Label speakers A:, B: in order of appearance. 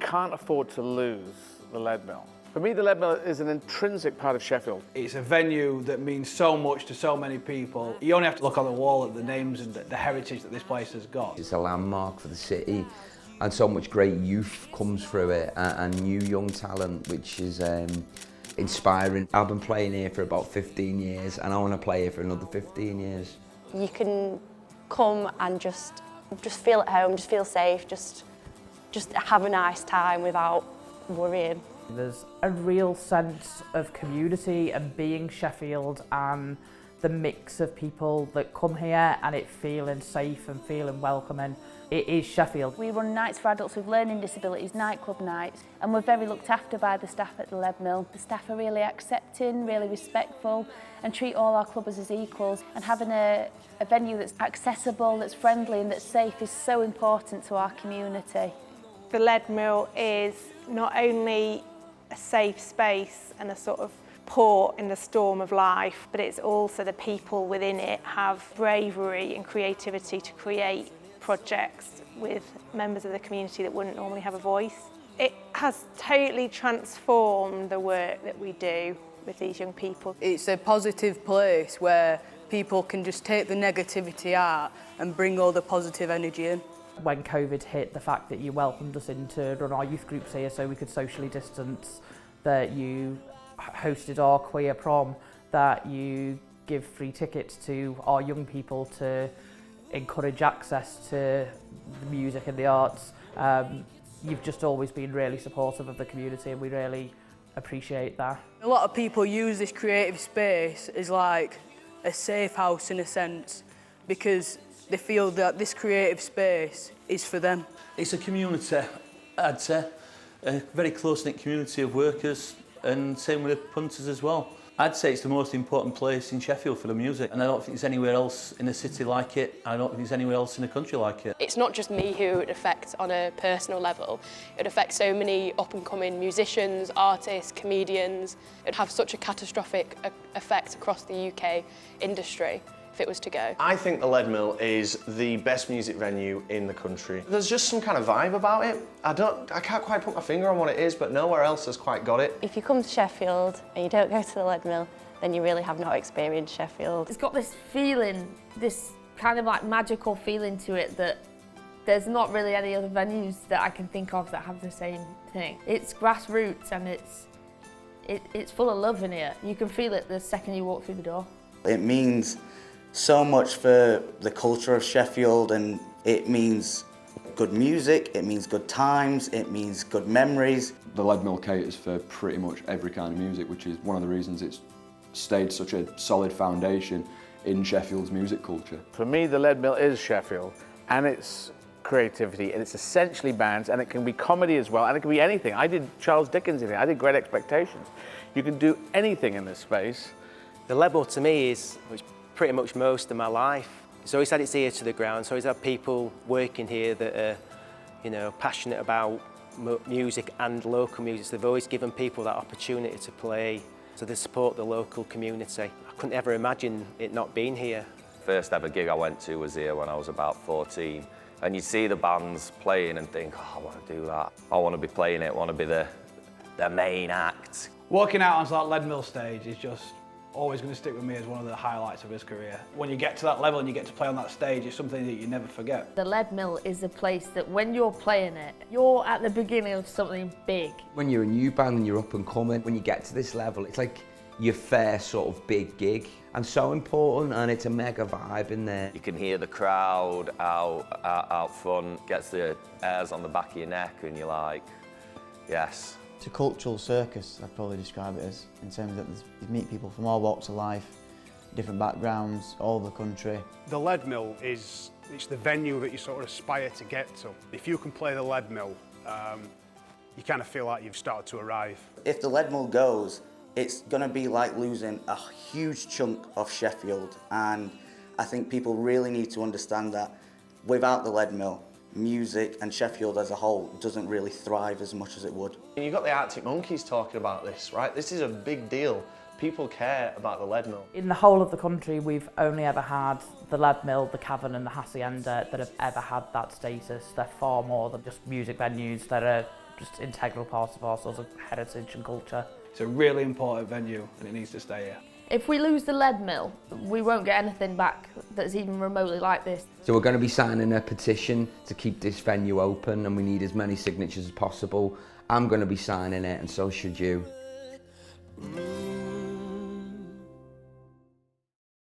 A: can't afford to lose the Lead Mill. For me, the Lead Mill is an intrinsic part of Sheffield.
B: It's a venue that means so much to so many people. You only have to look on the wall at the names and the heritage that this place has got.
C: It's a landmark for the city, and so much great youth comes through it, and new young talent, which is inspiring. I've been playing here for about 15 years, and I want to play here for another 15 years.
D: You can come and just feel at home, just feel safe, just have a nice time without worrying.
E: There's a real sense of community and being Sheffield, and the mix of people that come here and it feeling safe and feeling welcoming. It is Sheffield.
F: We run nights for adults with learning disabilities, nightclub nights, and we're very looked after by the staff at the Lead Mill. The staff are really accepting, really respectful, and treat all our clubbers as equals. And having a venue that's accessible, that's friendly and that's safe is so important to our community.
G: The Lead Mill is not only a safe space and a sort of port in the storm of life, but it's also the people within it have bravery and creativity to create projects with members of the community that wouldn't normally have a voice. It has totally transformed the work that we do with these young people.
H: It's a positive place where people can just take the negativity out and bring all the positive energy in.
E: When COVID hit, the fact that you welcomed us in to run our youth groups here so we could socially distance, that you hosted our queer prom, that you give free tickets to our young people to encourage access to the music and the arts. You've just always been really supportive of the community, and we really appreciate that.
H: A lot of people use this creative space as like a safe house in a sense, because they feel that this creative space is for them.
I: It's a community, I'd say, a very close-knit community of workers, and same with the punters as well. I'd say it's the most important place in Sheffield for the music, and I don't think there's anywhere else in the city like it. I don't think there's anywhere else in the country like it.
D: It's not just me who it would affect on a personal level. It would affect so many up-and-coming musicians, artists, comedians. It would have such a catastrophic effect across the UK industry if it was to go.
J: I think the Lead Mill is the best music venue in the country. There's just some kind of vibe about it. I can't quite put my finger on what it is, but nowhere else has quite got it.
D: If you come to Sheffield and you don't go to the Lead Mill, then you really have not experienced Sheffield.
K: It's got this feeling, this kind of like magical feeling to it that there's not really any other venues that I can think of that have the same thing. It's grassroots and it's full of love in here. You can feel it the second you walk through the door.
L: It means so much for the culture of Sheffield, and it means good music, it means good times, it means good memories.
M: The Lead Mill caters for pretty much every kind of music, which is one of the reasons it's stayed such a solid foundation in Sheffield's music culture.
A: For me, the Lead Mill is Sheffield, and it's creativity, and it's essentially bands, and it can be comedy as well, and it can be anything. I did Charles Dickens in it, I did Great Expectations. You can do anything in this space.
N: The Lead Mill to me is pretty much most of my life. It's always had its ear to the ground. It's always had people working here that are, passionate about music and local music. So they've always given people that opportunity to play, so they support the local community. I couldn't ever imagine it not being here.
O: First ever gig I went to was here when I was about 14. And you see the bands playing and think, oh, I want to do that. I want to be playing it, I want to be the main act.
B: Walking out onto that Lead Mill stage is just always going to stick with me as one of the highlights of his career. When you get to that level and you get to play on that stage, it's something that you never forget.
K: The Lead Mill is a place that when you're playing it, you're at the beginning of something big.
C: When you're a new band and you're up and coming, when you get to this level, it's like your first sort of big gig, and so important, and it's a mega vibe in there.
O: You can hear the crowd out front, gets the hairs on the back of your neck, and you're like, yes.
P: It's a cultural circus, I'd probably describe it as, in terms that you meet people from all walks of life, different backgrounds, all over the country.
Q: The Lead Mill it's the venue that you sort of aspire to get to. If you can play the Lead Mill, you kind of feel like you've started to arrive.
L: If the Lead Mill goes, it's going to be like losing a huge chunk of Sheffield, and I think people really need to understand that without the Lead Mill, music and Sheffield as a whole doesn't really thrive as much as it would.
J: You've got the Arctic Monkeys talking about this, right? This is a big deal. People care about the Lead Mill.
E: In the whole of the country, we've only ever had the Lead Mill, the Cavern and the Hacienda that have ever had that status. They're far more than just music venues. They're a just integral part of our sort of heritage and culture.
B: It's a really important venue and it needs to stay here.
K: If we lose the lead mill, we won't get anything back that's even remotely like this.
C: So we're going to be signing a petition to keep this venue open, and we need as many signatures as possible. I'm going to be signing it, and so should you.